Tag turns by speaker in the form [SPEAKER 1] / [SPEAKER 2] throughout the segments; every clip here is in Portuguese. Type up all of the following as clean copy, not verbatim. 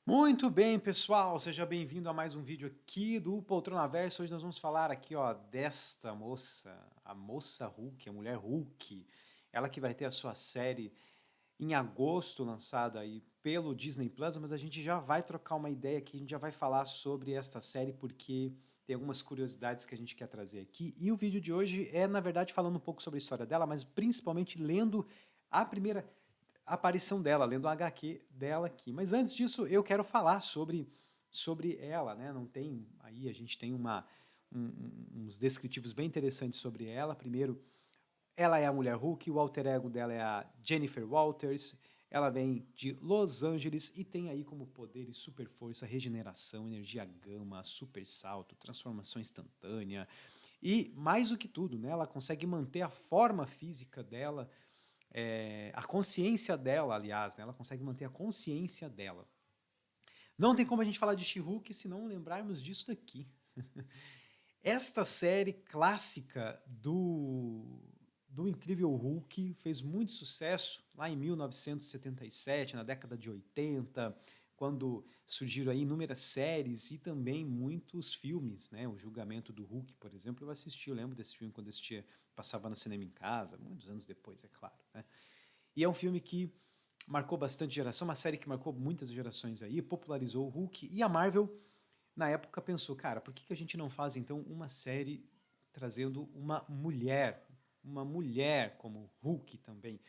[SPEAKER 1] Muito bem, pessoal, seja bem-vindo a mais um vídeo aqui do Poltrona Verso. Hoje nós vamos falar aqui, ó, desta moça, a moça Hulk, a mulher Hulk. Ela que vai ter a sua série em agosto lançada aí pelo Disney Plus, mas a gente já vai trocar uma ideia aqui, a gente já vai falar sobre esta série porque tem algumas curiosidades que a gente quer trazer aqui. E o vídeo de hoje é, na verdade, falando um pouco sobre a história dela, mas principalmente lendo a primeira aparição dela, lendo o HQ dela aqui. Mas antes disso, eu quero falar sobre ela, né? Não tem aí a gente tem uns descritivos bem interessantes sobre ela. Primeiro, ela é a mulher Hulk, o alter ego dela é a Jennifer Walters. Ela vem de Los Angeles e tem aí como poderes super força, regeneração, energia gama, super salto, transformação instantânea. E mais do que tudo, né, ela consegue manter a forma física dela, a consciência dela, aliás, né, ela consegue manter a consciência dela. Não tem como a gente falar de She-Hulk se não lembrarmos disso daqui. Esta série clássica do Incrível Hulk fez muito sucesso lá em 1977, na década de 80, quando surgiram aí inúmeras séries e também muitos filmes, né? O Julgamento do Hulk, por exemplo, eu assisti, eu lembro desse filme quando assistia, passava no cinema em casa, muitos anos depois, é claro, né? E é um filme que marcou bastante geração, uma série que marcou muitas gerações aí, popularizou o Hulk, e a Marvel na época pensou, cara, por que a gente não faz então uma série trazendo uma mulher como Hulk também,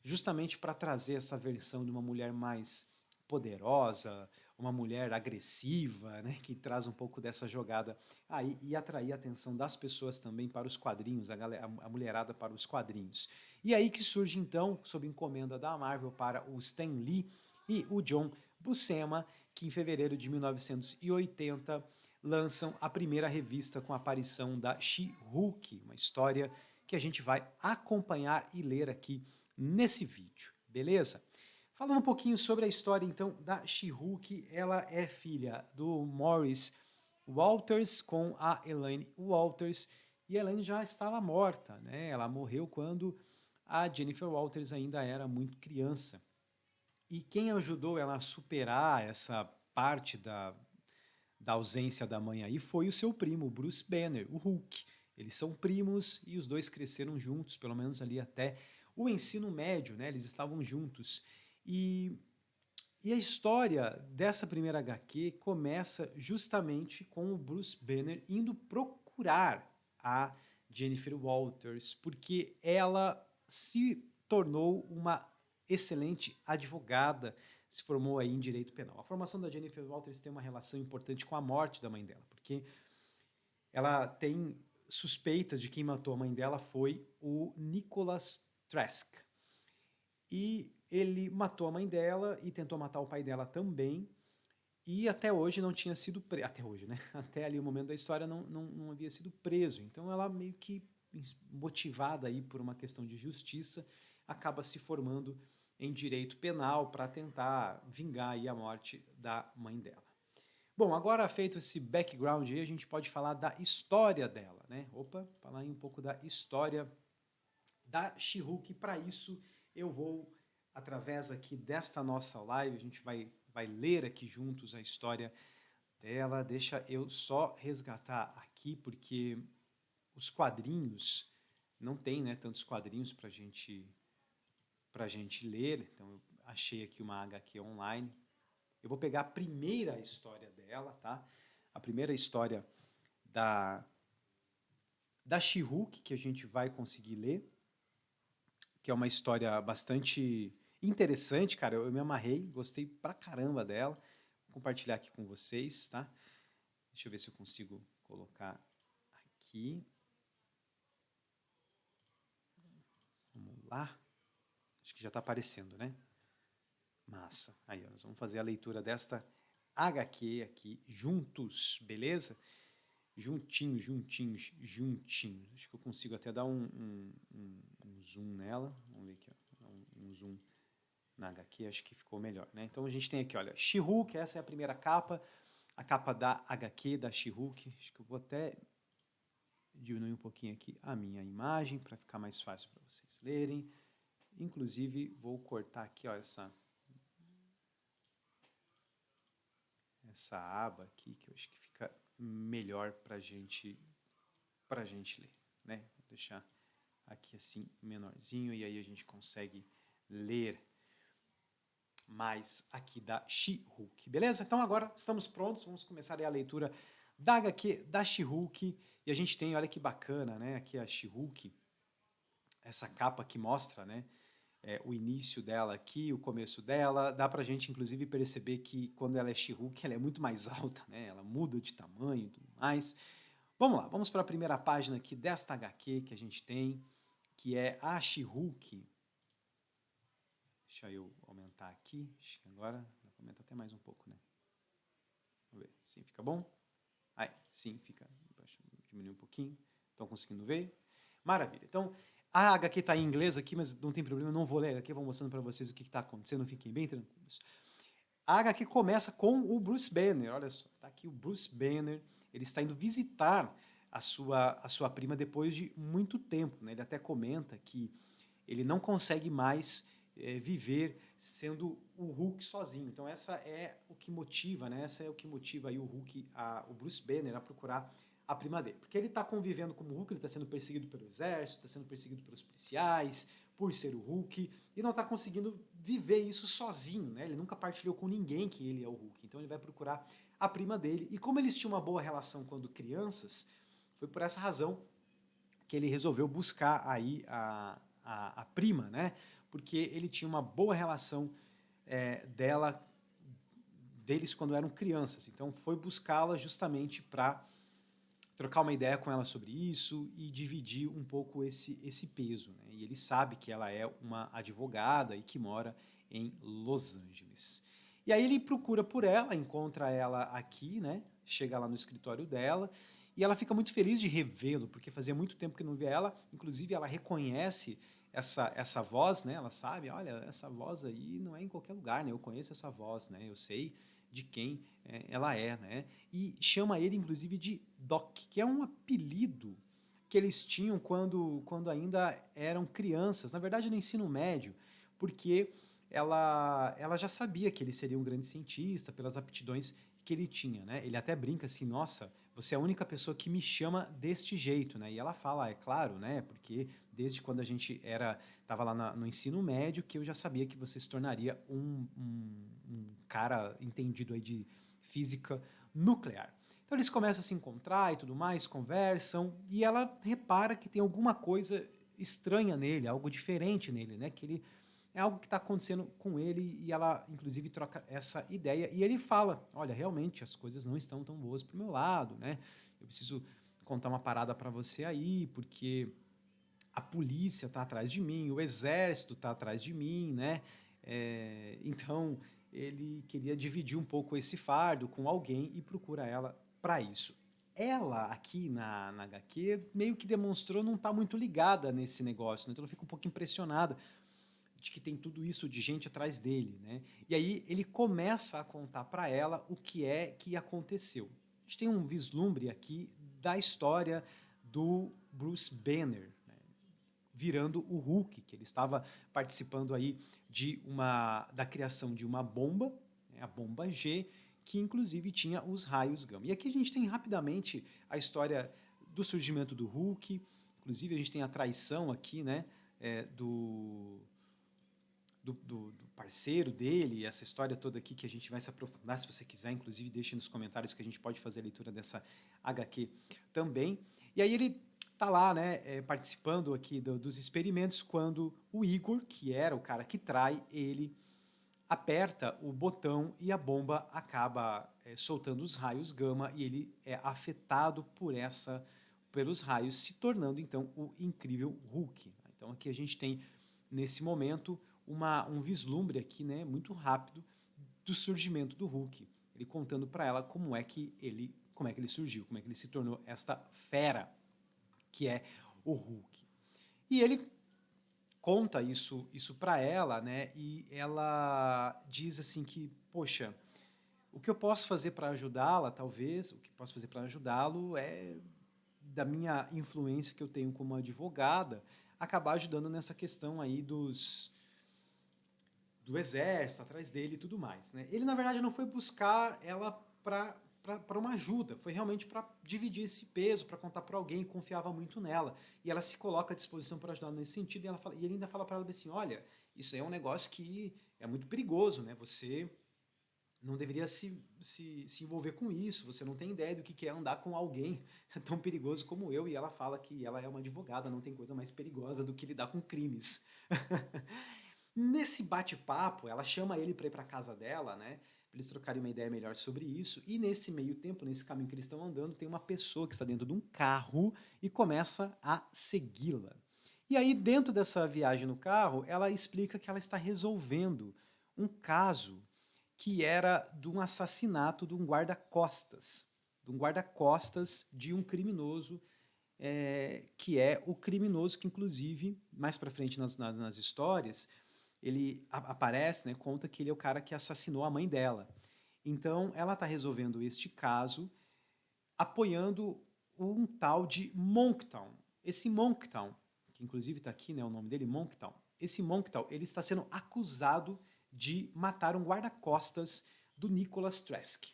[SPEAKER 1] justamente para trazer essa versão de uma mulher mais poderosa, uma mulher agressiva, né, que traz um pouco dessa jogada aí e atrair a atenção das pessoas também para os quadrinhos, a mulherada para os quadrinhos. E aí que surge então, sob encomenda da Marvel para o Stan Lee e o John Buscema, que em fevereiro de 1980 lançam a primeira revista com a aparição da She-Hulk, uma história que a gente vai acompanhar e ler aqui nesse vídeo, beleza? Falando um pouquinho sobre a história então da She-Hulk, ela é filha do Morris Walters com a Elaine Walters, e a Elaine já estava morta, né? Ela morreu quando a Jennifer Walters ainda era muito criança. E quem ajudou ela a superar essa parte da ausência da mãe aí foi o seu primo, Bruce Banner, o Hulk. Eles são primos e os dois cresceram juntos, pelo menos ali até o ensino médio, né? Eles estavam juntos. E, e a história dessa primeira HQ começa justamente com o Bruce Banner indo procurar a Jennifer Walters, porque ela se tornou uma excelente advogada, se formou aí em direito penal. A formação da Jennifer Walters tem uma relação importante com a morte da mãe dela, porque ela tem suspeitas de quem matou a mãe dela foi o Nicholas Trask. E ele matou a mãe dela e tentou matar o pai dela também. E até hoje não tinha sido preso. Até hoje, né? Até ali o momento da história não havia sido preso. Então ela meio que motivada aí por uma questão de justiça, acaba se formando em direito penal para tentar vingar aí a morte da mãe dela. Bom, agora feito esse background aí, a gente pode falar da história dela, né? Opa, falar aí um pouco da história da She-Hulk. Para isso, eu vou, através aqui desta nossa live, a gente vai ler aqui juntos a história dela. Deixa eu só resgatar aqui, porque os quadrinhos, não tem, né, tantos quadrinhos para gente ler, então eu achei aqui uma HQ online. Eu vou pegar a primeira história dela, tá? A primeira história da, da She-Hulk que a gente vai conseguir ler, que é uma história bastante interessante, cara. Eu me amarrei, gostei pra caramba dela. Vou compartilhar aqui com vocês, tá? Deixa eu ver se eu consigo colocar aqui. Vamos lá. Acho que já está aparecendo, né? Massa. Aí, ó, nós vamos fazer a leitura desta HQ aqui juntos, beleza? Juntinhos, juntinhos, juntinhos. Acho que eu consigo até dar um zoom nela. Vamos ver aqui, ó. Um zoom na HQ, acho que ficou melhor, né? Então a gente tem aqui, olha, She-Hulk, essa é a primeira capa, a capa da HQ da She-Hulk. Acho que eu vou até diminuir um pouquinho aqui a minha imagem para ficar mais fácil para vocês lerem. Inclusive, vou cortar aqui, ó, essa essa aba aqui, que eu acho que fica melhor para gente ler, né? Vou deixar aqui assim menorzinho e aí a gente consegue ler mais aqui da She-Hulk, beleza? Então agora estamos prontos, vamos começar a leitura da HQ da She-Hulk e a gente tem, olha que bacana, né? Aqui a She-Hulk, essa capa que mostra, né? O início dela aqui, o começo dela, dá pra gente inclusive perceber que quando ela é She-Hulk ela é muito mais alta, né? Ela muda de tamanho e tudo mais. Vamos lá, vamos para a primeira página aqui desta HQ que a gente tem, que é a She-Hulk. Deixa eu aumentar aqui, acho que agora aumenta até mais um pouco, né? Vamos ver, sim, fica bom? Aí, sim, fica, diminuir um pouquinho, estão conseguindo ver? Maravilha, então a HQ está em inglês aqui, mas não tem problema, eu não vou ler a HQ, vou mostrando para vocês o que está acontecendo, fiquem bem tranquilos. A HQ começa com o Bruce Banner, olha só, tá aqui o Bruce Banner, ele está indo visitar a sua prima depois de muito tempo, né? Ele até comenta que ele não consegue mais viver sendo o Hulk sozinho. Então essa é o que motiva, né? Essa é o que motiva aí o Hulk, o Bruce Banner a procurar a prima dele. Porque ele está convivendo como Hulk, ele está sendo perseguido pelo exército, está sendo perseguido pelos policiais, por ser o Hulk, e não está conseguindo viver isso sozinho, né? Ele nunca partilhou com ninguém que ele é o Hulk. Então ele vai procurar a prima dele. E como eles tinham uma boa relação quando crianças, foi por essa razão que ele resolveu buscar aí a prima, né? Porque ele tinha uma boa relação deles quando eram crianças. Então foi buscá-la justamente para trocar uma ideia com ela sobre isso e dividir um pouco esse peso. Né? E ele sabe que ela é uma advogada e que mora em Los Angeles. E aí ele procura por ela, encontra ela aqui, né? Chega lá no escritório dela e ela fica muito feliz de revê-lo, porque fazia muito tempo que não via ela. Inclusive ela reconhece essa voz, né? Ela sabe, olha, essa voz aí não é em qualquer lugar, né? Eu conheço essa voz, né? Eu sei de quem ela é, né? E chama ele, inclusive, de Doc, que é um apelido que eles tinham quando ainda eram crianças, na verdade no ensino médio, porque ela já sabia que ele seria um grande cientista pelas aptidões que ele tinha, né? Ele até brinca assim, nossa, você é a única pessoa que me chama deste jeito, né? E ela fala, é claro, né? Porque desde quando a gente estava lá no ensino médio, que eu já sabia que você se tornaria um cara entendido aí de física nuclear. Então eles começam a se encontrar e tudo mais, conversam, e ela repara que tem alguma coisa estranha nele, algo diferente nele, né? Que ele é algo que está acontecendo com ele e ela, inclusive, troca essa ideia. E ele fala, olha, realmente as coisas não estão tão boas pro meu lado, né? Eu preciso contar uma parada para você aí, porque a polícia está atrás de mim, o exército está atrás de mim, né? Então ele queria dividir um pouco esse fardo com alguém e procura ela para isso. Ela aqui na HQ meio que demonstrou não estar tá muito ligada nesse negócio, né? Então ela fica um pouco impressionada de que tem tudo isso de gente atrás dele, né? E aí ele começa a contar para ela o que é que aconteceu. A gente tem um vislumbre aqui da história do Bruce Banner, né? Virando o Hulk, que ele estava participando aí da criação de uma bomba, né? A bomba G, que inclusive tinha os raios gama. E aqui a gente tem rapidamente a história do surgimento do Hulk, inclusive a gente tem a traição aqui, né? Do parceiro dele, essa história toda aqui que a gente vai se aprofundar, se você quiser, inclusive deixe nos comentários que a gente pode fazer a leitura dessa HQ também. E aí ele tá lá, né, participando aqui dos experimentos, quando o Igor, que era o cara que trai, ele aperta o botão e a bomba acaba soltando os raios gama e ele é afetado pelos raios, se tornando então o incrível Hulk. Então aqui a gente tem, nesse momento, um vislumbre aqui, né, muito rápido do surgimento do Hulk. Ele contando para ela como é que ele surgiu, como é que ele se tornou esta fera que é o Hulk. E ele conta isso para ela, né? E ela diz assim que, poxa, o que eu posso fazer para ajudá-la, talvez, o que posso fazer para ajudá-lo é da minha influência que eu tenho como advogada, acabar ajudando nessa questão aí do exército atrás dele e tudo mais, né? Ele na verdade não foi buscar ela para uma ajuda, foi realmente para dividir esse peso, para contar para alguém, confiava muito nela. E ela se coloca à disposição para ajudar nesse sentido, e ele ainda fala para ela assim, olha, isso aí é um negócio que é muito perigoso, né? Você não deveria se envolver com isso, você não tem ideia do que é andar com alguém tão perigoso como eu, e ela fala que ela é uma advogada, não tem coisa mais perigosa do que lidar com crimes. Nesse bate-papo, ela chama ele para ir para casa dela, né? Pra eles trocarem uma ideia melhor sobre isso. E nesse meio tempo, nesse caminho que eles estão andando, tem uma pessoa que está dentro de um carro e começa a segui-la. E aí, dentro dessa viagem no carro, ela explica que ela está resolvendo um caso que era de um assassinato de um guarda-costas. De um guarda-costas de um criminoso que é o criminoso que, inclusive, mais pra frente nas histórias, ele aparece, né, conta que ele é o cara que assassinou a mãe dela. Então, ela está resolvendo este caso apoiando um tal de Monktown. Esse Monktown, que inclusive está aqui, né, o nome dele, Monktown. Esse Monktown, ele está sendo acusado de matar um guarda-costas do Nicholas Trask.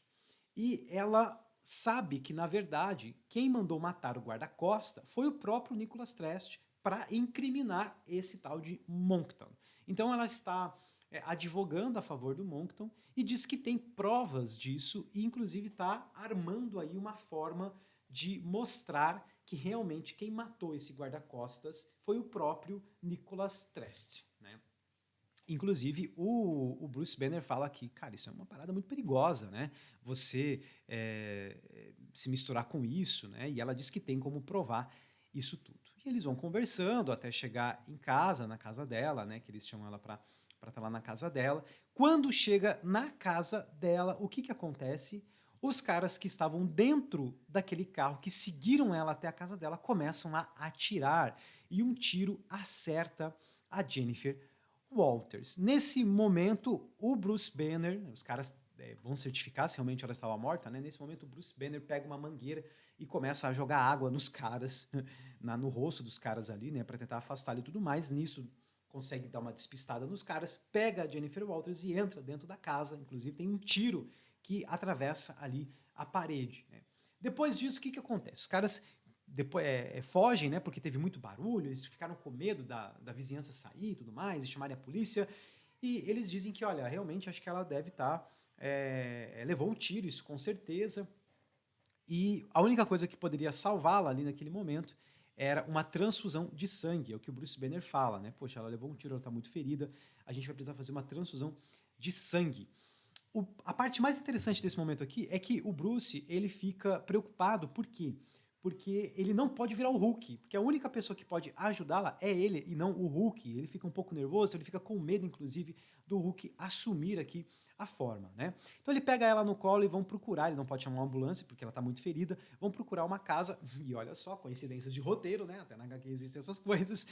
[SPEAKER 1] E ela sabe que, na verdade, quem mandou matar o guarda-costa foi o próprio Nicholas Trask para incriminar esse tal de Monkton. Então ela está advogando a favor do Monkton e diz que tem provas disso e inclusive está armando aí uma forma de mostrar que realmente quem matou esse guarda-costas foi o próprio Nicholas Trask, né? Inclusive, o Bruce Banner fala que, cara, isso é uma parada muito perigosa, né? Você se misturar com isso, né? E ela diz que tem como provar isso tudo. E eles vão conversando até chegar em casa, na casa dela, né? Que eles chamam ela para estar lá na casa dela. Quando chega na casa dela, o que que acontece? Os caras que estavam dentro daquele carro, que seguiram ela até a casa dela, começam a atirar. E um tiro acerta a Jennifer Walters. Nesse momento, o Bruce Banner, os caras vão certificar se realmente ela estava morta, né? Nesse momento, o Bruce Banner pega uma mangueira e começa a jogar água nos caras, no rosto dos caras ali, né? Para tentar afastá-lo e tudo mais. Nisso, consegue dar uma despistada nos caras, pega a Jennifer Walters e entra dentro da casa. Inclusive, tem um tiro que atravessa ali a parede, né? Depois disso, o que acontece? Os caras depois fogem, né? Porque teve muito barulho, eles ficaram com medo da vizinhança sair e tudo mais, e chamarem a polícia. E eles dizem que, olha, realmente acho que ela deve estar. Levou um tiro, isso com certeza. E a única coisa que poderia salvá-la ali naquele momento era uma transfusão de sangue, é o que o Bruce Banner fala, né? Poxa, ela levou um tiro, ela está muito ferida, a gente vai precisar fazer uma transfusão de sangue. A parte mais interessante desse momento aqui é que o Bruce, ele fica preocupado, por quê? Porque ele não pode virar o Hulk, porque a única pessoa que pode ajudá-la é ele e não o Hulk. Ele fica um pouco nervoso, ele fica com medo, inclusive, do Hulk assumir aqui a forma, né? Então ele pega ela no colo e vão procurar, ele não pode chamar uma ambulância porque ela está muito ferida, vão procurar uma casa, e olha só, coincidências de roteiro, né? Até na HQ existem essas coisas.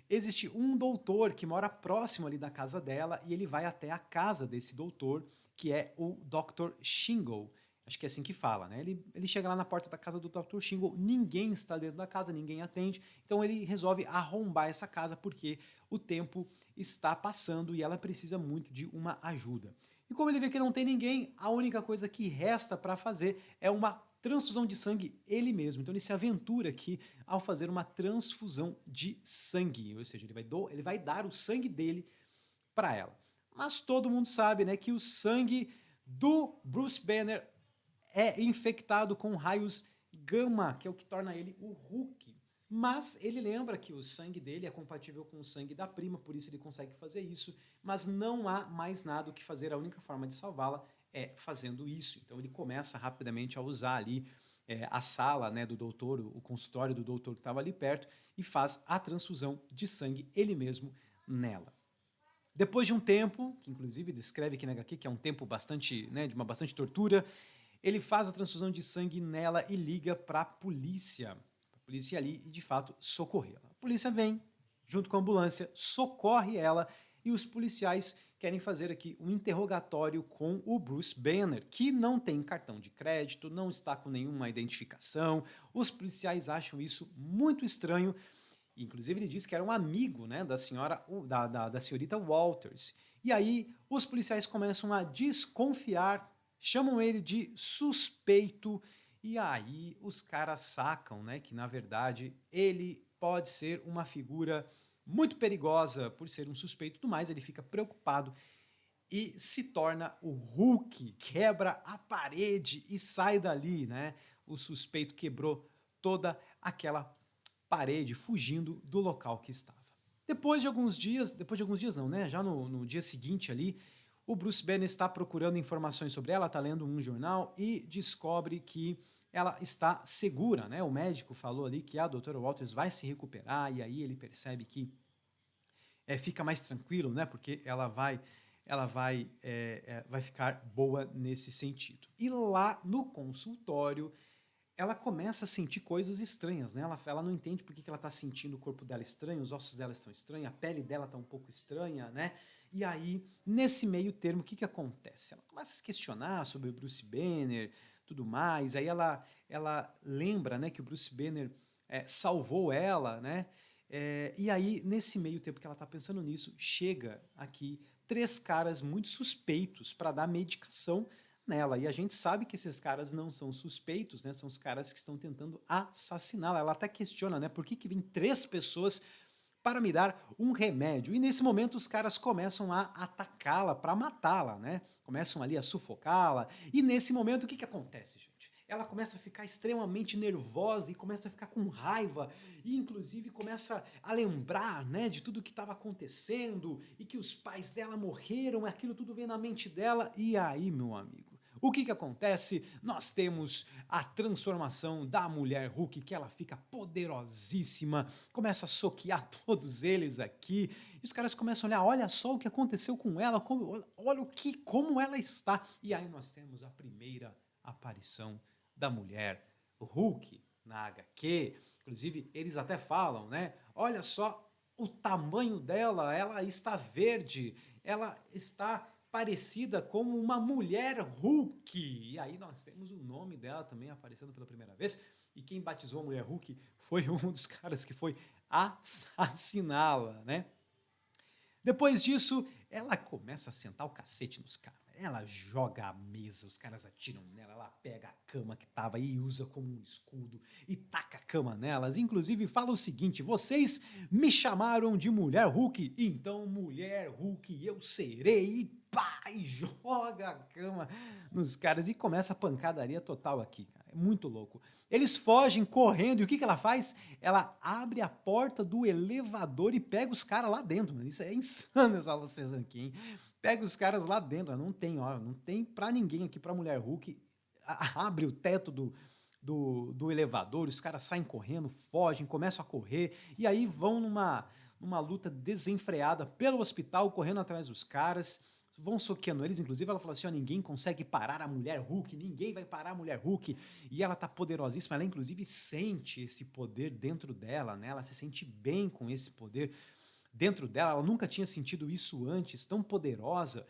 [SPEAKER 1] Existe um doutor que mora próximo ali da casa dela e ele vai até a casa desse doutor, que é o Dr. Shingle. Acho que é assim que fala, né? Ele chega lá na porta da casa do Dr. Shingle, ninguém está dentro da casa, ninguém atende, então ele resolve arrombar essa casa porque o tempo está passando e ela precisa muito de uma ajuda. E como ele vê que não tem ninguém, a única coisa que resta para fazer é uma transfusão de sangue ele mesmo. Então ele se aventura aqui ao fazer uma transfusão de sangue, ou seja, ele vai dar o sangue dele para ela. Mas todo mundo sabe, né, que o sangue do Bruce Banner é infectado com raios gama, que é o que torna ele o Hulk. Mas ele lembra que o sangue dele é compatível com o sangue da prima, por isso ele consegue fazer isso, mas não há mais nada o que fazer, a única forma de salvá-la é fazendo isso. Então ele começa rapidamente a usar ali a sala, né, do doutor, o consultório do doutor que estava ali perto, e faz a transfusão de sangue ele mesmo nela. Depois de um tempo, que inclusive descreve aqui na HQ, que é um tempo bastante, né, de uma bastante tortura, ele faz a transfusão de sangue nela e liga para a polícia ali e de fato socorrê-la. A polícia vem, junto com a ambulância, socorre ela e os policiais querem fazer aqui um interrogatório com o Bruce Banner, que não tem cartão de crédito, não está com nenhuma identificação. Os policiais acham isso muito estranho. Inclusive ele diz que era um amigo, né, da senhorita Walters. E aí os policiais começam a desconfiar chamam ele de suspeito, e aí os caras sacam, né, que na verdade ele pode ser uma figura muito perigosa por ser um suspeito e tudo mais, ele fica preocupado e se torna o Hulk, quebra a parede e sai dali, né? O suspeito quebrou toda aquela parede, fugindo do local que estava. Depois de alguns dias não, né? Já no dia seguinte ali, o Bruce Banner está procurando informações sobre ela, está lendo um jornal e descobre que ela está segura, né? O médico falou ali que a doutora Walters vai se recuperar e aí ele percebe que fica mais tranquilo, né? Porque vai ficar boa nesse sentido. E lá no consultório, ela começa a sentir coisas estranhas, né? Ela não entende por que ela está sentindo o corpo dela estranho, os ossos dela estão estranhos, a pele dela está um pouco estranha, né? E aí, nesse meio termo, o que acontece? Ela começa a se questionar sobre o Bruce Banner, tudo mais, aí ela lembra, né, que o Bruce Banner salvou ela, né? E aí, nesse meio tempo que ela está pensando nisso, chega aqui 3 caras muito suspeitos para dar medicação nela. E a gente sabe que esses caras não são suspeitos, né? São os caras que estão tentando assassiná-la. Ela até questiona, né? Por que vem 3 pessoas para me dar um remédio? E nesse momento os caras começam a atacá-la para matá-la, né? Começam ali a sufocá-la. E nesse momento o que acontece, gente? Ela começa a ficar extremamente nervosa e começa a ficar com raiva e inclusive começa a lembrar, né, de tudo que estava acontecendo e que os pais dela morreram, aquilo tudo vem na mente dela. E aí, meu amigo, o que acontece? Nós temos a transformação da mulher Hulk, que ela fica poderosíssima, começa a soquear todos eles aqui, e os caras começam a olhar, olha só o que aconteceu com ela, olha como ela está. E aí nós temos a primeira aparição da mulher Hulk na HQ. Inclusive, eles até falam, né? Olha só o tamanho dela, ela está verde, ela está parecida como uma mulher Hulk. E aí nós temos o nome dela também aparecendo pela primeira vez. E quem batizou a mulher Hulk foi um dos caras que foi assassiná-la, né? Depois disso, ela começa a sentar o cacete nos caras. Ela joga a mesa, os caras atiram nela, ela pega a cama que tava aí e usa como um escudo e taca a cama nelas. Inclusive fala o seguinte: vocês me chamaram de mulher Hulk, então mulher Hulk eu serei. E pá, e joga a cama nos caras e começa a pancadaria total aqui, cara. É muito louco. Eles fogem correndo e o que ela faz? Ela abre a porta do elevador e pega os caras lá dentro, mano. Isso é insano, essa Lucezan aqui, hein? Pega os caras lá dentro, não tem pra ninguém aqui, pra mulher Hulk. Abre o teto do elevador, os caras saem correndo, fogem, começam a correr, e aí vão numa luta desenfreada pelo hospital, correndo atrás dos caras, vão soqueando eles. Inclusive ela falou assim, ó, ninguém consegue parar a mulher Hulk, ninguém vai parar a mulher Hulk, e ela tá poderosíssima, ela inclusive sente esse poder dentro dela, né? Ela se sente bem com esse poder dentro dela, ela nunca tinha sentido isso antes, tão poderosa.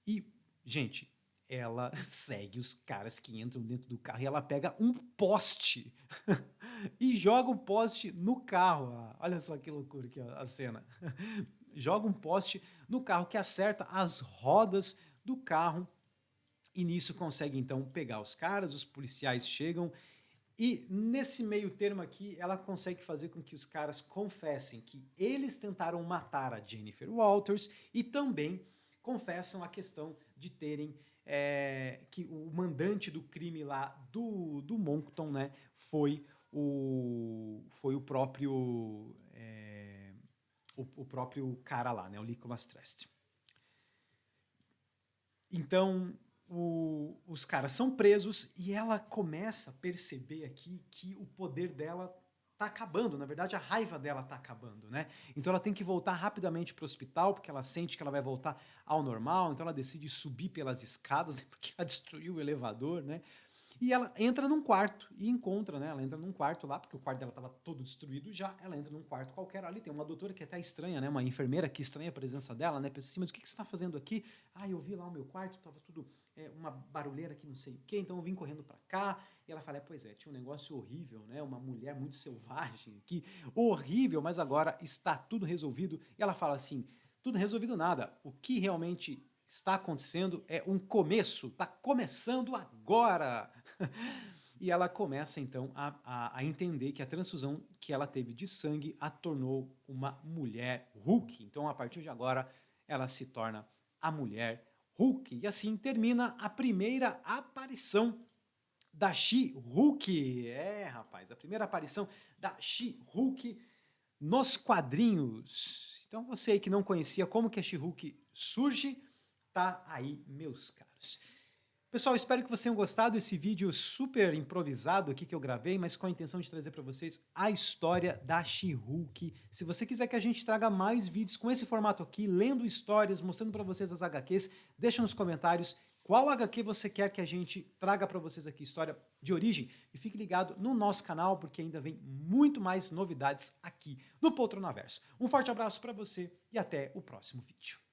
[SPEAKER 1] E, gente, ela segue os caras que entram dentro do carro e ela pega um poste e joga o poste no carro. Olha só que loucura aqui a cena. Joga um poste no carro que acerta as rodas do carro e nisso consegue então pegar os caras, os policiais chegam e nesse meio termo aqui, ela consegue fazer com que os caras confessem que eles tentaram matar a Jennifer Walters e também confessam a questão de terem que o mandante do crime lá do Moncton, né, foi o próprio o próprio cara lá, né, o Nicholas Trest. Então, os caras são presos e ela começa a perceber aqui que o poder dela tá acabando, na verdade a raiva dela tá acabando, né? Então ela tem que voltar rapidamente pro hospital, porque ela sente que ela vai voltar ao normal, então ela decide subir pelas escadas, né, porque ela destruiu o elevador, né? E ela entra num quarto e encontra, né? Ela entra num quarto lá, porque o quarto dela estava todo destruído já. Ela entra num quarto qualquer ali. Tem uma doutora que é até estranha, né? Uma enfermeira que estranha a presença dela, né? Pensa assim, mas o que você está fazendo aqui? Ah, eu vi lá o meu quarto, estava tudo uma barulheira aqui, não sei o quê. Então eu vim correndo para cá. E ela fala, pois é, tinha um negócio horrível, né? Uma mulher muito selvagem aqui. Horrível, mas agora está tudo resolvido. E ela fala assim, tudo resolvido nada. O que realmente está acontecendo, é um começo, está começando agora. E ela começa então a entender que a transfusão que ela teve de sangue a tornou uma mulher Hulk. Então, a partir de agora, ela se torna a mulher Hulk. E assim termina a primeira aparição da She-Hulk. É, rapaz, a primeira aparição da She-Hulk nos quadrinhos. Então, você aí que não conhecia como que a She-Hulk surge, tá aí, meus caros. Pessoal, espero que vocês tenham gostado desse vídeo super improvisado aqui que eu gravei, mas com a intenção de trazer para vocês a história da She-Hulk. Se você quiser que a gente traga mais vídeos com esse formato aqui, lendo histórias, mostrando para vocês as HQs, deixa nos comentários qual HQ você quer que a gente traga para vocês aqui, história de origem. E fique ligado no nosso canal, porque ainda vem muito mais novidades aqui no Poltronaverso. Um forte abraço para você e até o próximo vídeo.